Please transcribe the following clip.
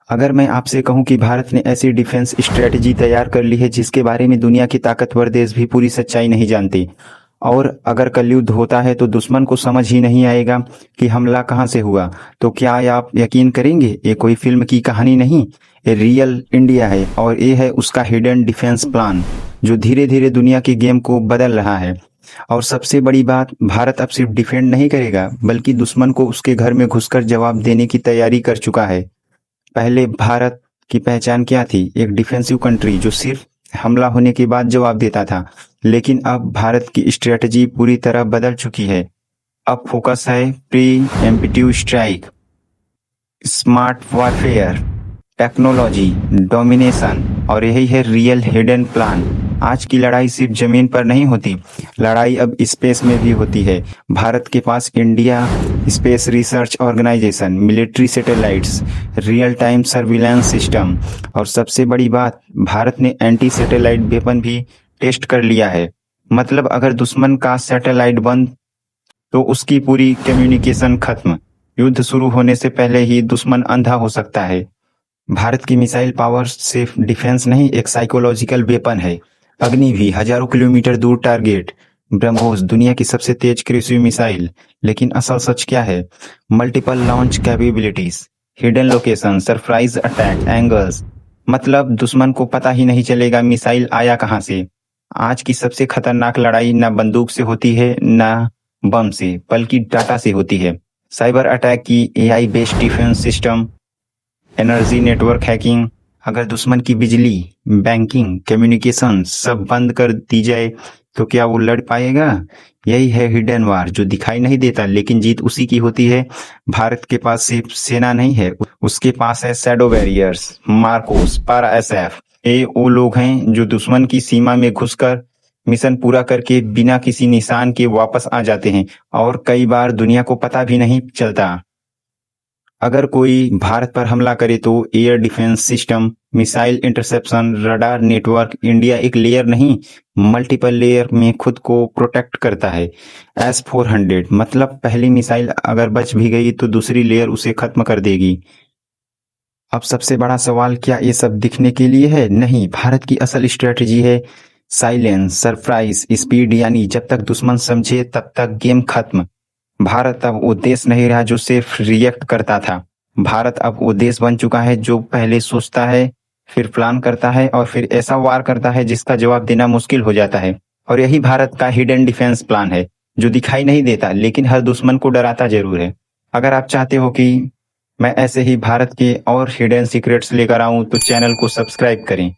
अगर मैं आपसे कहूं कि भारत ने ऐसी डिफेंस स्ट्रेटजी तैयार कर ली है जिसके बारे में दुनिया की ताकतवर देश भी पूरी सच्चाई नहीं जानते, और अगर कलयुद्ध होता है तो दुश्मन को समझ ही नहीं आएगा कि हमला कहां से हुआ, तो क्या आप यकीन करेंगे? ये कोई फिल्म की कहानी नहीं, ये रियल इंडिया है और ये है उसका हिडन डिफेंस प्लान जो धीरे धीरे दुनिया की गेम को बदल रहा है। और सबसे बड़ी बात, भारत अब सिर्फ डिफेंड नहीं करेगा बल्कि दुश्मन को उसके घर में घुसकर जवाब देने की तैयारी कर चुका है। पहले भारत की पहचान क्या थी? एक डिफेंसिव कंट्री जो सिर्फ हमला होने के बाद जवाब देता था। लेकिन अब भारत की स्ट्रेटजी पूरी तरह बदल चुकी है। अब फोकस है pre emptive strike, smart warfare, technology, domination, और यही है रियल हिडन प्लान। आज की लड़ाई सिर्फ जमीन पर नहीं होती, लड़ाई अब स्पेस में भी होती है। भारत के पास India space research organisation, military satellites, real time surveillance system, और सबसे बड़ी बात, भारत ने एंटी सैटेलाइट वेपन भी टेस्ट कर लिया है। मतलब अगर दुश्मन का सैटेलाइट बंद तो उसकी पूरी कम्युनिकेशन खत्म। युद्ध शुरू होने से पहले ही दुश्मन अंधा हो सकता है। भारत की मिसाइल पावर सिर्फ डिफेंस नहीं, एक साइकोलॉजिकल वेपन है। अग्नि भी हजारों किलोमीटर दूर टारगेट, ब्रह्मोस दुनिया की सबसे तेज क्रूज मिसाइल। लेकिन असल सच क्या है? Multiple launch capabilities, hidden location, surprise attack angles. मतलब दुश्मन को पता ही नहीं चलेगा मिसाइल आया कहां से। आज की सबसे खतरनाक लड़ाई ना बंदूक से होती है ना बम से, बल्कि डाटा से होती है। साइबर अटैक की AI based defence system, energy network hacking. अगर दुश्मन की बिजली, बैंकिंग, कम्युनिकेशन सब बंद कर दी जाए तो क्या वो लड़ पाएगा? यही है हिडन वार जो दिखाई नहीं देता, लेकिन जीत उसी की होती है। भारत के पास सिर्फ सेना नहीं है, उसके पास है शैडो वॉरियर्स, मार्कोस, पारा एसएफ। ये वो लोग हैं जो दुश्मन की सीमा में घुसकर मिशन पूरा करके बिना किसी निशान के वापस आ जाते हैं, और कई बार दुनिया को पता भी नहीं चलता। अगर कोई भारत पर हमला करे तो air defence system, missile interception, radar network, India एक लेयर नहीं मल्टीपल लेयर में खुद को प्रोटेक्ट करता है। S-400 मतलब पहली मिसाइल अगर बच भी गई तो दूसरी लेयर उसे खत्म कर देगी। अब सबसे बड़ा सवाल, क्या ये सब दिखने के लिए है? नहीं, भारत की असल स्ट्रेटजी है साइलेंस, सरप्राइज, स्पीड। यानी जब तक दुश्मन समझे तब तक गेम खत्म। भारत अब वो देश नहीं रहा जो सिर्फ रिएक्ट करता था। भारत अब वो देश बन चुका है जो पहले सोचता है, फिर प्लान करता है और फिर ऐसा वार करता है जिसका जवाब देना मुश्किल हो जाता है। और यही भारत का हिडन डिफेंस प्लान है जो दिखाई नहीं देता लेकिन हर दुश्मन को डराता जरूर है। अगर आप चाहते हो कि मैं ऐसे ही भारत के और हिडन सीक्रेट्स लेकर आऊं तो चैनल को सब्सक्राइब करें।